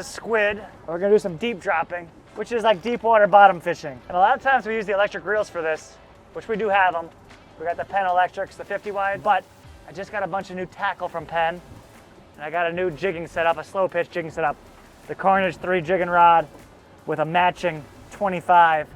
a squid. We're gonna do some deep dropping, which is like deep water bottom fishing. And a lot of times we use the electric reels for this, which we do have them. We got the Penn electrics, the 50 wide, but I just got a bunch of new tackle from Penn. And I got a new jigging setup, a slow pitch jigging setup. The Carnage 3 jigging rod with a matching 25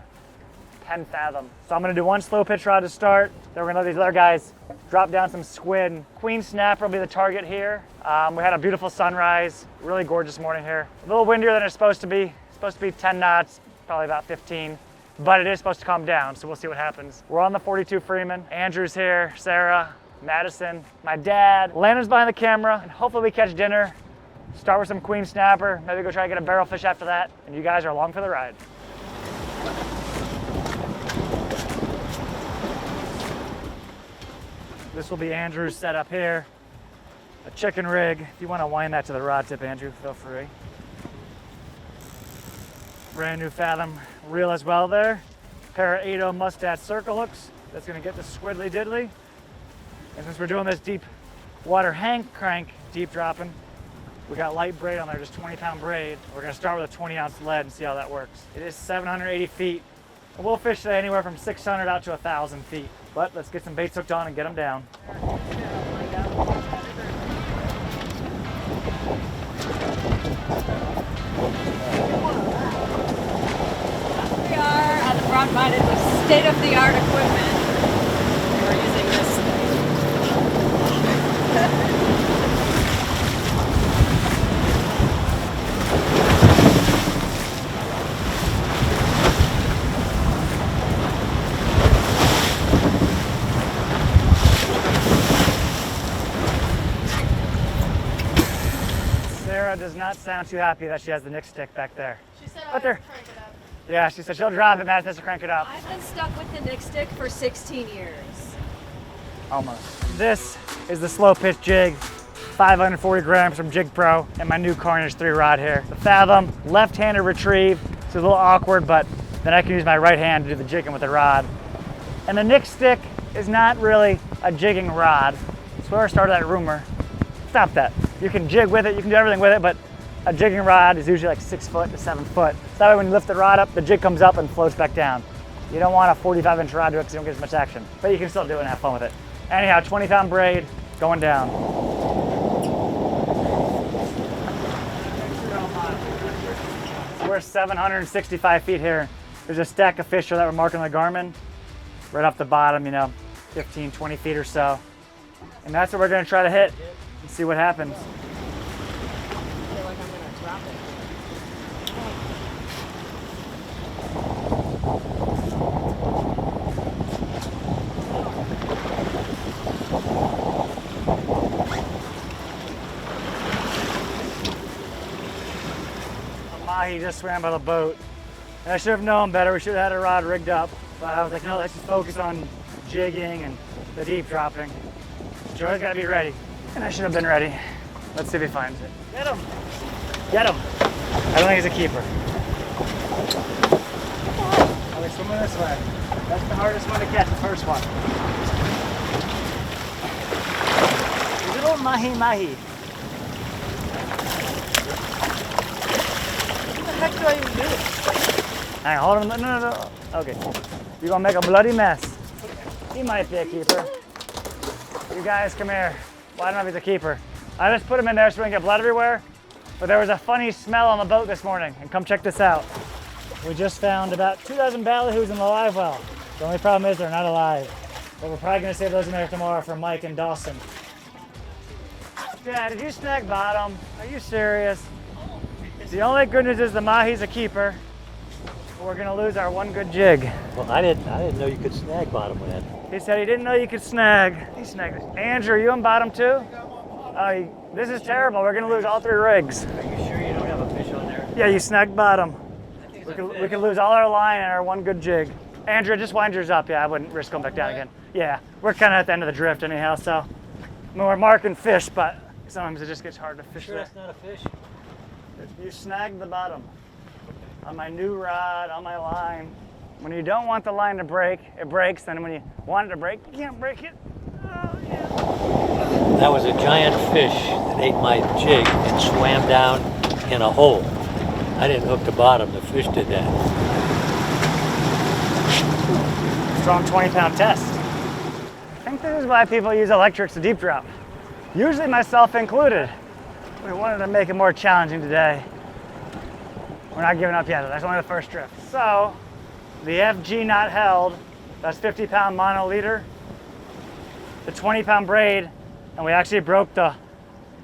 10 fathom. So I'm gonna do one slow pitch rod to start. Then we're gonna let these other guys drop down some squid. Queen Snapper will be the target here. We had a beautiful sunrise, really gorgeous morning here. A little windier than it's supposed to be. It's supposed to be 10 knots, probably about 15. But it is supposed to calm down, so we'll see what happens. We're on the 42 Freeman. Andrew's here, Sarah, Madison, my dad. Landon's behind the camera, and hopefully we catch dinner. Start with some Queen Snapper, maybe go try to get a barrelfish after that, and you guys are along for the ride. This will be Andrew's setup here. A chicken rig. If you want to wind that to the rod tip, Andrew, feel free. Brand new fathom reel as well there. Pair of 8.0 Mustache circle hooks. That's gonna get the squiddly diddly. And since we're doing this deep water hang crank deep dropping, we got light braid on there, just 20-pound braid. We're gonna start with a 20-ounce lead and see how that works. It is 780 feet. And we'll fish today anywhere from 600 out to 1,000 feet. But let's get some baits hooked on and get them down. We are at the front minded with state-of-the-art equipment. We're using this thing. Sarah does not sound too happy that she has the Nick stick back there. She said But there. crank it up. Yeah, she said she'll drop it, Matt has to crank it up. I've been stuck with the Nick stick for 16 years. Almost. This is the slow pitch jig, 540 grams from Jig Pro, and my new Carnage 3 rod here. The fathom, left-handed retrieve. It's a little awkward, but then I can use my right hand to do the jigging with the rod. And the Nick stick is not really a jigging rod. That's where I started that rumor. Stop that. You can jig with it, you can do everything with it, but a jigging rod is usually like 6 foot to 7 foot. So that way when you lift the rod up, the jig comes up and floats back down. You don't want a 45-inch rod to it because you don't get as much action, but you can still do it and have fun with it. Anyhow, 20-pound braid going down. We're 765 feet here. There's a stack of fish that we're marking on the Garmin, right off the bottom, 15, 20 feet or so. And that's what we're gonna try to hit and see what happens. I feel like I'm gonna drop it. Mahi just swam by the boat. And I should have known better. We should have had a rod rigged up. But I was like, no, let's just focus on jigging and the deep dropping. Joy's gotta be ready. And I should have been ready. Let's see if he finds it. Get him! Get him! I don't think he's a keeper. Oh, he's swimming this way. That's the hardest one to catch, the first one. Little mahi. What the heck do I even do? Hang on, hold him. No. Okay. You're gonna make a bloody mess. He might be a keeper. You guys, come here. Well, I don't know if he's a keeper. I just put him in there so we can get blood everywhere. But there was a funny smell on the boat this morning. And come check this out. We just found about 2 dozen ballyhoos in the live well. The only problem is they're not alive. But we're probably gonna save those in there tomorrow for Mike and Dawson. Dad, did you snag bottom? Are you serious? The only good news is the Mahi's a keeper. We're gonna lose our one good jig. Well, I didn't know you could snag bottom with that. He said he didn't know you could snag. He snagged it. Andrew, are you on bottom too? This is terrible. We're gonna lose all 3 rigs. Are you sure you don't have a fish on there? Yeah, you snagged bottom. We could lose all our line and our one good jig. Andrew, just wind yours up. Yeah, I wouldn't risk going back down again. Yeah, we're kind of at the end of the drift anyhow, so we're marking fish, but sometimes it just gets hard to fish Sure, there. that's not a fish. You snagged the bottom on my new rod, on my line. When you don't want the line to break, it breaks. Then when you want it to break, you can't break it. Oh, yeah. That was a giant fish that ate my jig and swam down in a hole. I didn't hook the bottom, the fish did that. Strong 20-pound test. I think this is why people use electrics to deep drop. Usually myself included. We wanted to make it more challenging today. We're not giving up yet, that's only the first drift. So, the FG knot held, that's 50-pound mono leader, the 20-pound braid, and we actually broke the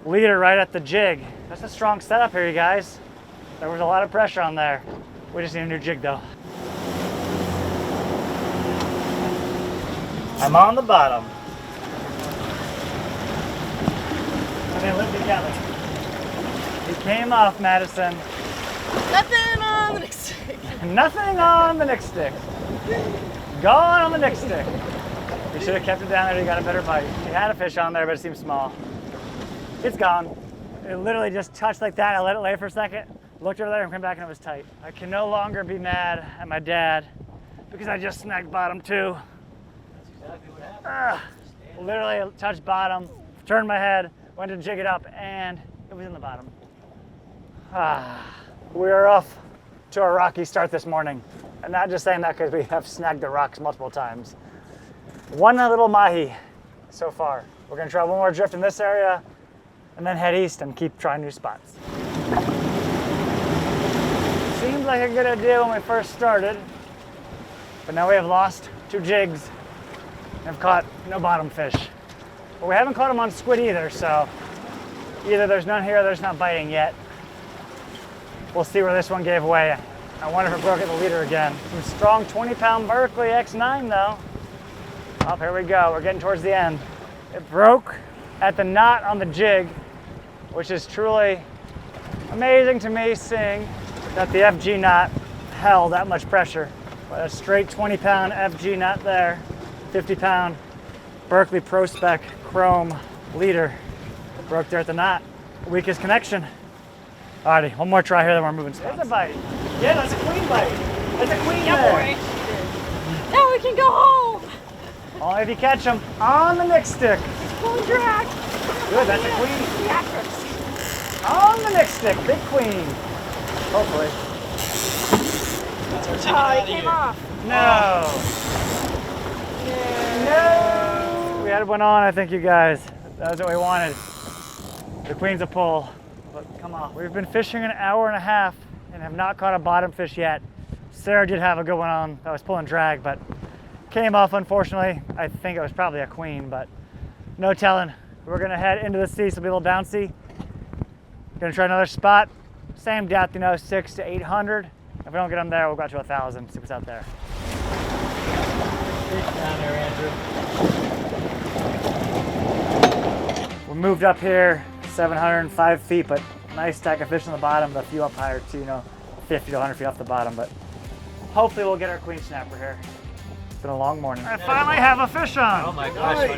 leader right at the jig. That's a strong setup here, you guys. There was a lot of pressure on there. We just need a new jig though. I'm on the bottom. And they live together. He came off, Madison. Nothing on the next stick. Nothing on the next stick. Gone on the next stick. We should have kept it down there. He got a better bite. He had a fish on there, but it seemed small. It's gone. It literally just touched like that. I let it lay for a second, looked over there and came back and it was tight. I can no longer be mad at my dad because I just snagged bottom too. That's exactly what happened. Literally touched bottom, turned my head, went to jig it up, and it was in the bottom. We are off to a rocky start this morning. I'm not just saying that because we have snagged the rocks multiple times. One little mahi so far. We're gonna try one more drift in this area and then head east and keep trying new spots. Seemed like a good idea when we first started, but now we have lost 2 jigs and have caught no bottom fish. But we haven't caught them on squid either, so either there's none here or there's not biting yet. We'll see where this one gave away. I wonder if it broke at the leader again. Some strong 20-pound Berkeley X9 though. Oh, here we go, we're getting towards the end. It broke at the knot on the jig, which is truly amazing to me, seeing that the FG knot held that much pressure. But a straight 20-pound FG knot there, 50-pound Berkeley Pro Spec chrome leader. Broke there at the knot. Weakest connection. Alrighty, one more try here, then we're moving spots. That's a bite. Yeah, that's a queen bite. That's a queen there. Now we can go home. Only if you catch them on the next stick. Full drag. Good, that's a queen. Theatrics. On the next stick, big queen. Hopefully. Oh, he came off. No. No. We had one on, I think, you guys. That was what we wanted. The queen's a pull. But come on. We've been fishing an hour and a half and have not caught a bottom fish yet. Sarah did have a good one on that was pulling drag, but came off unfortunately. I think it was probably a queen, but no telling. We're gonna head into the sea, so it'll be a little bouncy. Gonna try another spot. Same depth, 600 to 800. If we don't get them there, we'll go to 1,000, see what's out there. Fish down there, Andrew. We moved up here 705 feet, but nice stack of fish on the bottom, a few up higher too, 50 to 100 feet off the bottom, but hopefully we'll get our queen snapper here. It's been a long morning. I finally have a fish on. Oh my gosh,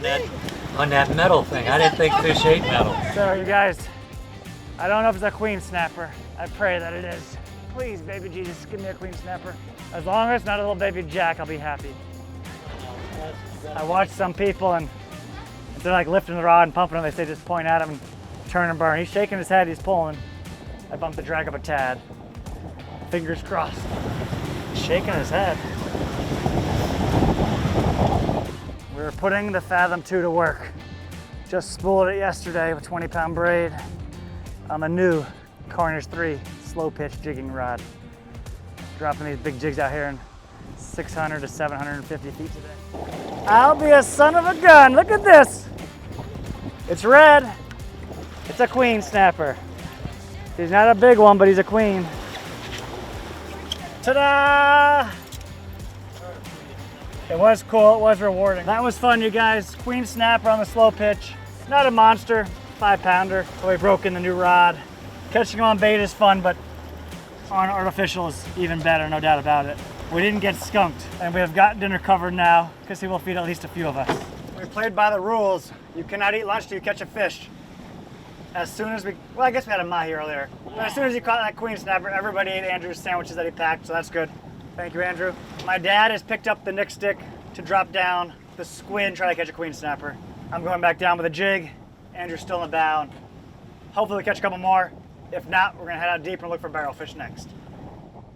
on that metal thing. I didn't think fish ate metal. So you guys, I don't know if it's a queen snapper. I pray that it is. Please, baby Jesus, give me a queen snapper. As long as it's not a little baby jack, I'll be happy. I watched some people and they're like lifting the rod and pumping them. They say just point at him and turn and burn. He's shaking his head, he's pulling. I bumped the drag up a tad. Fingers crossed. Shaking his head. We were putting the Fathom 2 to work. Just spooled it yesterday with 20-pound braid on the new Corners 3 slow pitch jigging rod. Dropping these big jigs out here in 600 to 750 feet today. I'll be a son of a gun. Look at this. It's red. It's a queen snapper. He's not a big one, but he's a queen. Ta-da! It was cool, it was rewarding. That was fun, you guys. Queen snapper on the slow pitch. Not a monster, 5-pounder. So we broke in the new rod. Catching on bait is fun, but on artificial is even better, no doubt about it. We didn't get skunked, and we have got dinner covered now because he will feed at least a few of us. We played by the rules. You cannot eat lunch till you catch a fish. As soon as well, I guess we had a mahi earlier. But as soon as he caught that queen snapper, everybody ate Andrew's sandwiches that he packed, so that's good. Thank you, Andrew. My dad has picked up the nick stick to drop down the squid and try to catch a queen snapper. I'm going back down with a jig. Andrew's still in the bow. Hopefully we catch a couple more. If not, we're gonna head out deep and look for barrelfish next.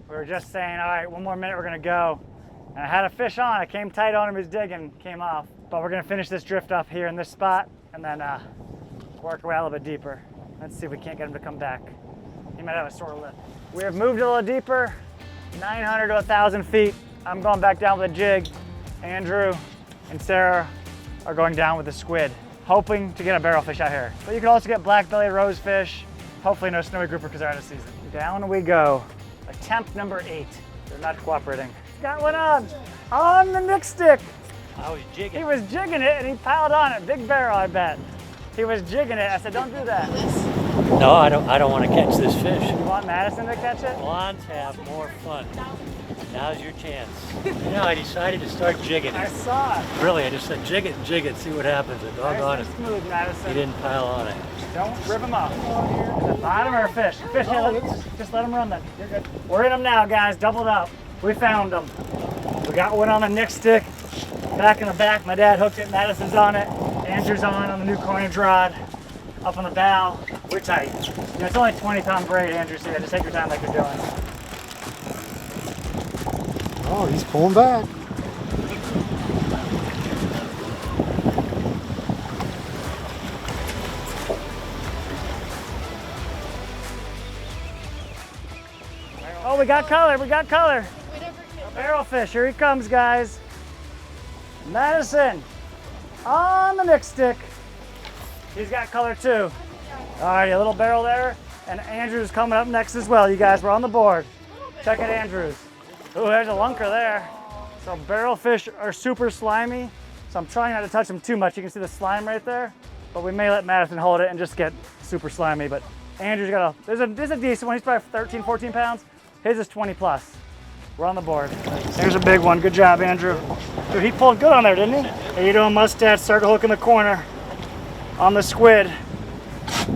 We were just saying, all right, one more minute, we're gonna go. And I had a fish on, I came tight on him, he was digging, came off. But we're gonna finish this drift up here in this spot and then work our way a little bit deeper. Let's see if we can't get him to come back. He might have a sore lip. We have moved a little deeper, 900 to 1,000 feet. I'm going back down with a jig. Andrew and Sarah are going down with a squid, hoping to get a barrelfish out here. But you can also get black-bellied rosefish. Hopefully no snowy grouper because they're out of season. Down we go. Attempt number 8. They're not cooperating. Got one on the Nick stick. I was jigging. He was jigging it and he piled on it. Big barrel, I bet. He was jigging it. I said, don't do that. No, I don't want to catch this fish. You want Madison to catch it? Want to have more fun. Now's your chance. You know, I decided to start jigging I it. saw it. Really, I just said jig it, see what happens. And doggone Nice it, and smooth, Madison. he didn't pile on it. Don't rip him up. The bottom or a fish? Fish, just let him run then. You're good. We're in them now, guys. Doubled up. We found them. We got one on the Nick stick. Back in the back, my dad hooked it. Madison's on it. Andrew's on the new coinage rod. Up on the bow. We're tight. You know, it's only 20-pound braid, Andrew, so just take your time like you're doing. Oh, he's pulling back. Oh, we got color, we got color. A barrelfish, here he comes, guys. Madison, on the Nick stick. He's got color too. All right, a little barrel there. And Andrew's coming up next as well, you guys. We're on the board. Check it, Andrews. Oh, there's a lunker there. So barrelfish are super slimy. So I'm trying not to touch them too much. You can see the slime right there. But we may let Madison hold it and just get super slimy. But Andrew's got there's a decent one. He's probably 13, 14 pounds. His is 20 plus. We're on the board. There's a big one. Good job, Andrew. Dude, he pulled good on there, didn't he? How you doing, mustache? Circle hook in the corner on the squid.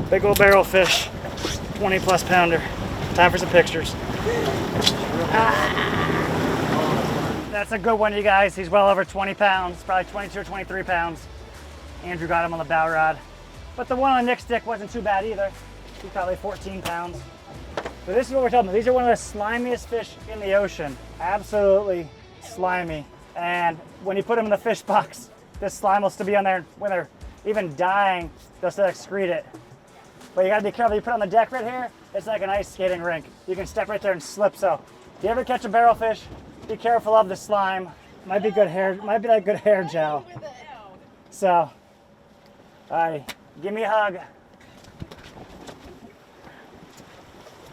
Big old barrelfish, 20 plus pounder. Time for some pictures. That's a good one, you guys. He's well over 20 pounds, probably 22 or 23 pounds. Andrew got him on the bow rod. But the one on the Nick stick wasn't too bad either. He's probably 14 pounds. But this is what we're talking about. These are one of the slimiest fish in the ocean. Absolutely slimy. And when you put them in the fish box, this slime will still be on there. When they're even dying, they'll still excrete it. But you gotta be careful. You put it on the deck right here, it's like an ice skating rink. You can step right there and slip. So if you ever catch a barrelfish, be careful of the slime. Might be good hair, might be like good hair gel. So, all right, give me a hug.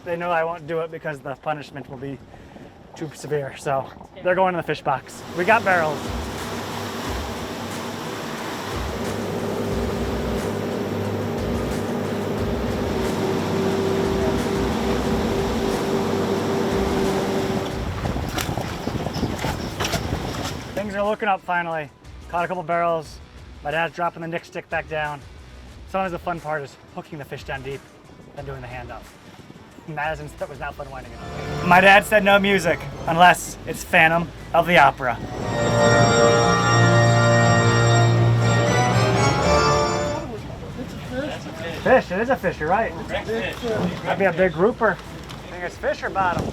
They know I won't do it because the punishment will be too severe. So they're going in the fish box. We got barrels. Things are looking up finally. Caught a couple barrels. My dad's dropping the Nick stick back down. Sometimes the fun part is hooking the fish down deep and doing the hand up. Madison was not fun winding it. My dad said no music unless it's Phantom of the Opera. Fish, it is a fish, you're right. Might be a big grouper. I think it's fish or bottom.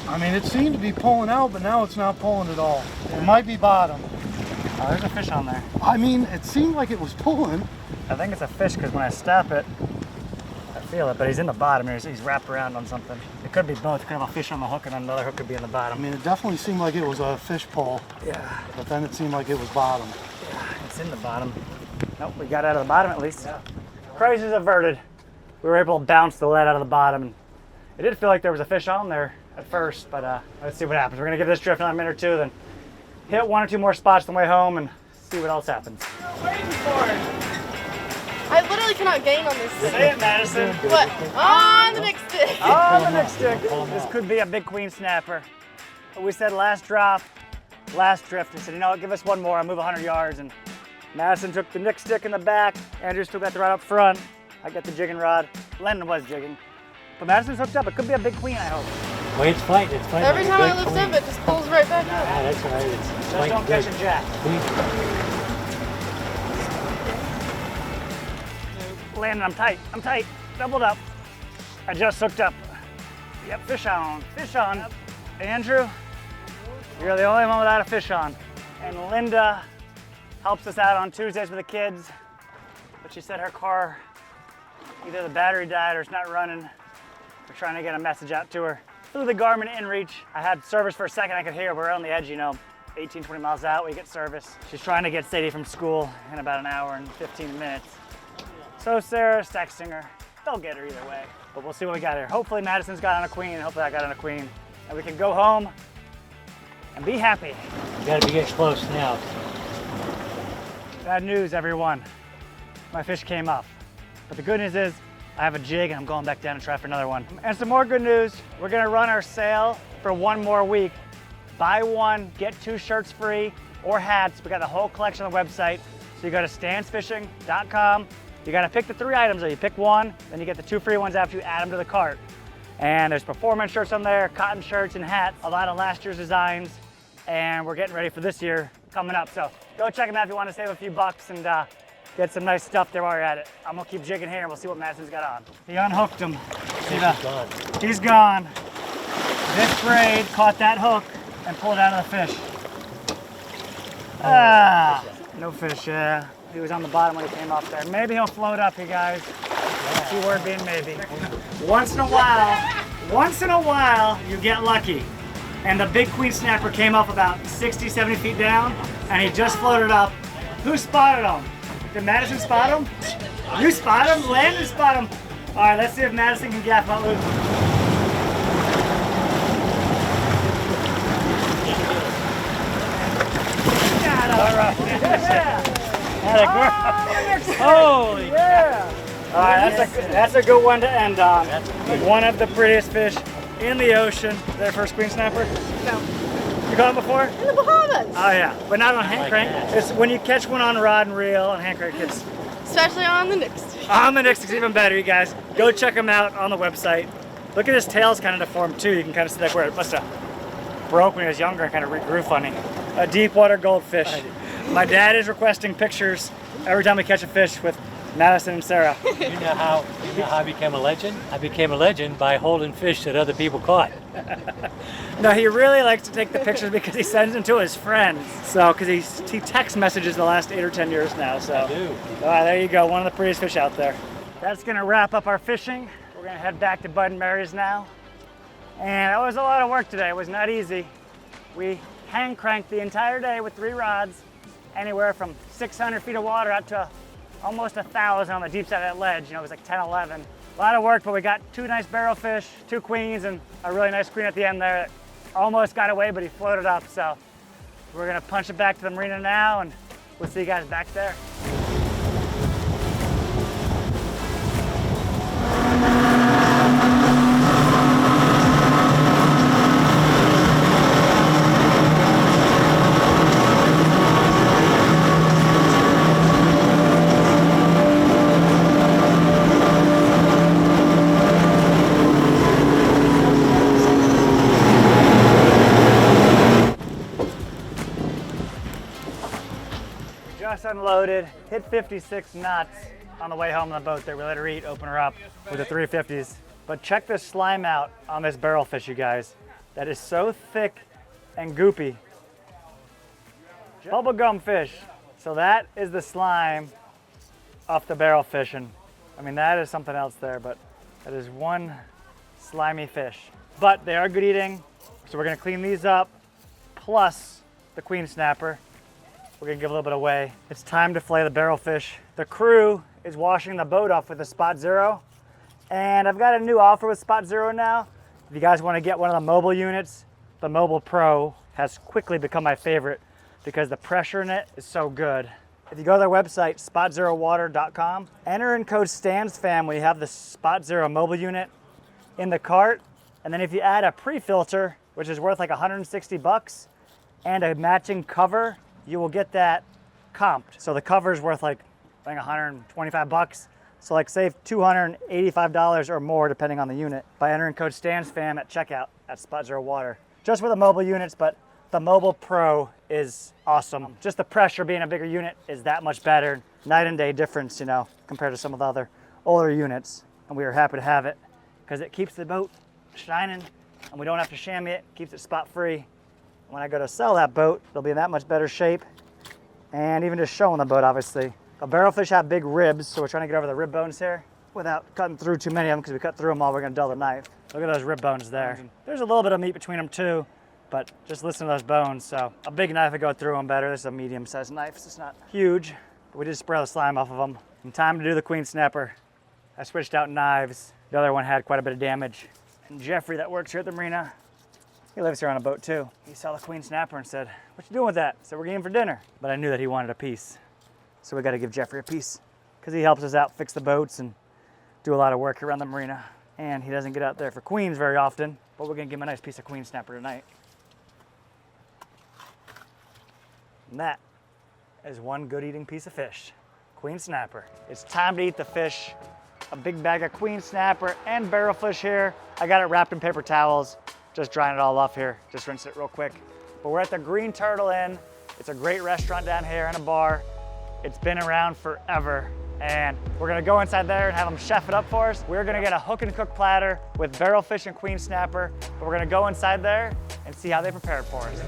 I mean, it seemed to be pulling out, but now it's not pulling at all. It might be bottom. Oh, there's a fish on there. I mean, it seemed like it was pulling. I think it's a fish because when I stop it, I feel it, but he's in the bottom here. He's wrapped around on something. It could be both. It could have a fish on the hook and another hook could be in the I bottom. mean, it definitely seemed like it was a fish pull, Yeah, but then it seemed like it was bottom. it's in the bottom. Nope, we got out of the bottom at least. Yeah. Crisis averted. We were able to bounce the lead out of the bottom. It did feel like there was a fish on there at first, but let's see what happens. We're gonna give this drift another minute or two, then hit 1 or 2 more spots on the way home and see what else happens. Waiting for it. I literally cannot gain on this thing. Say it, Madison. What? On the Nick stick. On the next stick. This could be a big Queen Snapper. But we said last drop, last drift. We said, you know what, give us one more. I'll move 100 yards. And Madison took the Nick stick in the back. Andrew still got the rod up front. I got the jigging rod. Lennon was jigging. But Madison's hooked up. It could be a big queen, I hope. Wait, it's fighting. It's fighting. Every like time a I good lift queen. up, it just pulls right back up. Yeah, that's right. It's Just fighting don't catch good. a jack. Landon, I'm tight. I'm tight. Doubled up. I just hooked up. Yep, fish on, fish on. Yep. Andrew, you're the only one without a fish on. And Linda helps us out on Tuesdays with the kids, but she said her car, either the battery died or it's not running. We're trying to get a message out to her through the Garmin InReach. I had service for a second, I could hear, we're on the edge, you know, 18, 20 miles out, we get service. She's trying to get Sadie from school in about an hour and 15 minutes. So Sarah's texting her. They'll get her either way, but we'll see what we got here. Hopefully Madison's got on a queen, and hopefully I got on a queen, and we can go home and be happy. You gotta be getting close now. Bad news, everyone. My fish came up, but the good news is I have a jig and I'm going back down and try for another one. And some more good news, we're gonna run our sale for one more week. Buy one, get 2 shirts free or hats. We got the whole collection on the website. So you go to StanzFishing.com. You gotta pick the 3 items, or you pick one, then you get the 2 free ones after you add them to the cart. And there's performance shirts on there, cotton shirts and hats, a lot of last year's designs, and we're getting ready for this year coming up. So go check them out if you wanna save a few bucks and get some nice stuff there while you're at it. I'm gonna keep jigging here and we'll see what Madison's got on. He unhooked him. See that? He's gone. This braid caught that hook and pulled it out of the fish. Ah, no fish, yeah. He was on the bottom when he came up there. Maybe he'll float up, you guys. Key word being maybe. Once in a while, you get lucky. And the big Queen Snapper came up about 60, 70 feet down, and he just floated up. Who spotted him? Did Madison spot him? You spot him? Landon spot him. All right, let's see if Madison can gaff out loose. All right. Holy yeah! All right, that's a good one to end on. One of the prettiest fish in the ocean. Their first Queen Snapper? No. You caught them before? In the Bahamas. Oh yeah, but not on hand crank. It's when you catch one on rod and reel on hand crank, it's Especially on the Nix. on the Nix. It's even better, you guys. Go check them out on the website. Look at his tail's kind of deformed too. You can kind of see like where it must have broke when he was younger and kind of regrew funny. A deep water goldfish. My dad is requesting pictures every time we catch a fish with Madison and Sarah. You know how I became a legend? I became a legend by holding fish that other people caught. No, he really likes to take the pictures because he sends them to his friends. So, because he text messages the last 8 or 10 years now. So, I do. There you go, one of the prettiest fish out there. That's gonna wrap up our fishing. We're gonna head back to Bud and Mary's now. And it was a lot of work today. It was not easy. We hand cranked the entire day with 3 rods, anywhere from 600 feet of water out to almost 1,000 on the deep side of that ledge. You know, it was like 10, 11. A lot of work, but we got 2 nice barrelfish, 2 queens, and a really nice queen at the end there that almost got away, but he floated up. So we're gonna punch it back to the marina now, and we'll see you guys back there. Just unloaded, hit 56 knots on the way home on the boat there. We let her eat, open her up with the 350s. But check this slime out on this barrelfish, you guys. That is so thick and goopy. Bubblegum fish. So that is the slime off the barrelfish. And I mean, that is something else there, but that is one slimy fish. But they are good eating. So we're gonna clean these up, plus the Queen Snapper. We're gonna give a little bit away. It's time to fillet the barrelfish. The crew is washing the boat off with a Spot Zero. And I've got a new offer with Spot Zero now. If you guys wanna get one of the mobile units, the Mobile Pro has quickly become my favorite because the pressure in it is so good. If you go to their website, spotzerowater.com, enter in code StanzFam when you have the Spot Zero mobile unit in the cart. And then if you add a pre-filter, which is worth like 160 bucks, and a matching cover, you will get that comped. So the cover is worth like, I think 125 bucks. So like save $285 or more depending on the unit by entering code StanzFam at checkout at Spot Zero Water. Just for the mobile units, but the Mobile Pro is awesome. Just the pressure being a bigger unit is that much better. Night and day difference, you know, compared to some of the other older units. And we are happy to have it because it keeps the boat shining and we don't have to chamois it, keeps it spot free. When I go to sell that boat, it'll be in that much better shape. And even just showing the boat, obviously. The barrelfish have big ribs, so we're trying to get over the rib bones here without cutting through too many of them, because we cut through them all, we're gonna dull the knife. Look at those rib bones there. There's a little bit of meat between them too, but just listen to those bones. So a big knife would go through them better. This is a medium-sized knife, so it's not huge, but we just spray all the slime off of them. And time to do the Queen Snapper. I switched out knives. The other one had quite a bit of damage. And Jeffrey, that works here at the Marina, he lives here on a boat too. He saw the Queen Snapper and said, "What you doing with that?" I said, "We're getting for dinner." But I knew that he wanted a piece. So we got to give Jeffrey a piece because he helps us out fix the boats and do a lot of work around the Marina. And he doesn't get out there for queens very often, but we're gonna give him a nice piece of Queen Snapper tonight. And that is one good eating piece of fish, Queen Snapper. It's time to eat the fish. A big bag of Queen Snapper and barrelfish here. I got it wrapped in paper towels, just drying it all off here. Just rinse it real quick. But we're at the Green Turtle Inn. It's a great restaurant down here and a bar. It's been around forever. And we're gonna go inside there and have them chef it up for us. We're gonna get a hook and cook platter with barrelfish and Queen Snapper. But we're gonna go inside there and see how they prepare it for us.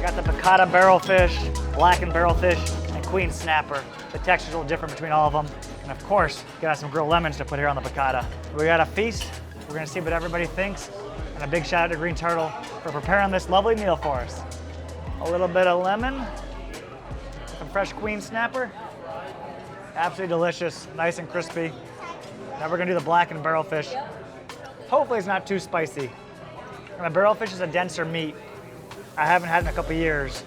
Got the piccata barrelfish, blackened barrelfish, and Queen Snapper. The texture's a little different between all of them. And of course, got some grilled lemons to put here on the piccata. We got a feast. We're gonna see what everybody thinks. And a big shout out to Green Turtle for preparing this lovely meal for us. A little bit of lemon, some fresh Queen Snapper. Absolutely delicious, nice and crispy. Now we're gonna do the blackened barrelfish. Hopefully it's not too spicy. And the barrelfish is a denser meat. I haven't had it in a couple years,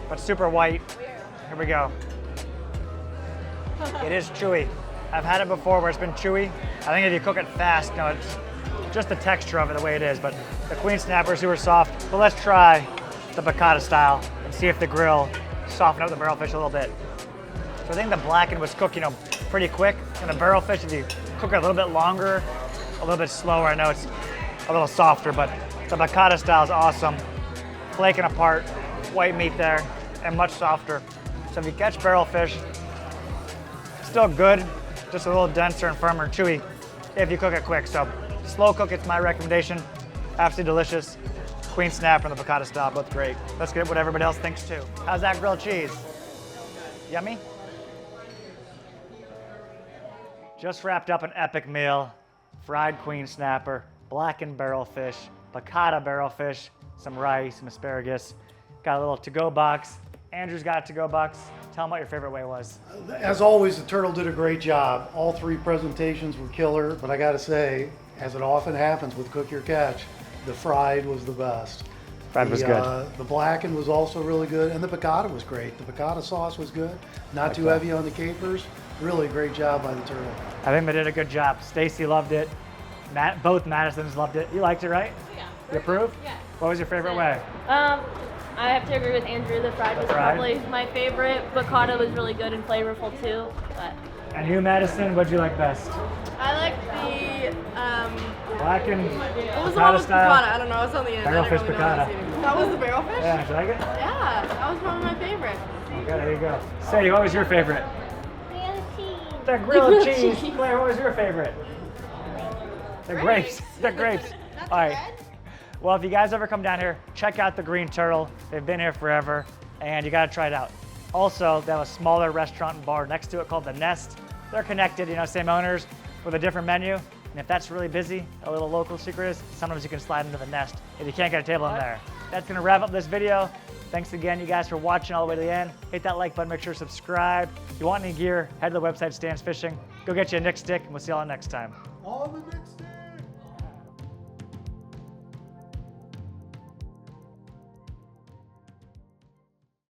but super white. Here we go. It is chewy. I've had it before where it's been chewy. I think if you cook it fast, no, it's just the texture of it the way it is, but the Queen Snapper is super soft. But let's try the piccata style and see if the grill softened up the barrelfish a little bit. So I think the blackened was cooked, pretty quick. And the barrelfish, if you cook it a little bit longer, a little bit slower, I know it's a little softer, but the piccata style is awesome. Flaking apart, white meat there, and much softer. So if you catch barrelfish, still good, just a little denser and firmer, chewy, if you cook it quick. So slow cook, it's my recommendation. Absolutely delicious. Queen Snapper and the piccata style, both great. Let's get what everybody else thinks too. How's that grilled cheese? Yummy? Just wrapped up an epic meal. Fried Queen Snapper, blackened barrelfish, piccata barrelfish, some rice, some asparagus. Got a little to-go box. Andrew's got a to-go box. Tell him what your favorite way was. As always, the turtle did a great job. All three presentations were killer, but I gotta say, as it often happens with Cook Your Catch, the fried was the best. Fried was good. The blackened was also really good, and the piccata was great. The piccata sauce was good. Not too heavy on the capers. Really great job by the turtle. I think they did a good job. Stacy loved it. Both Madisons loved it. You liked it, right? Yeah. You approve? Yeah. What was your favorite way? I have to agree with Andrew. The fried was probably my favorite. Piccata was really good and flavorful too. But And you, Madison, what'd you like best? I like the Blackened what was the one piccata with style? piccata? I don't know. It's on the end. Barrelfish I don't really know what I was piccata. eating. That was the barrelfish? Yeah, did you like it? Yeah, that was probably my favorite. Okay, there you go. Sadie, what was your favorite? grilled cheese. The grilled grilled cheese. cheese. Claire, what was your favorite? The grapes. The grapes. All right. Well, if you guys ever come down here, check out the Green Turtle. They've been here forever, and you gotta try it out. Also, they have a smaller restaurant and bar next to it called The Nest. They're connected, same owners with a different menu. And if that's really busy, a little local secret is sometimes you can slide into the nest if you can't get a table in there. That's gonna wrap up this video. Thanks again, you guys, for watching all the way to the end. Hit that like button, make sure to subscribe. If you want any gear, head to the website, StanzFishing. Go get you a Nick stick, and we'll see y'all next time. On the next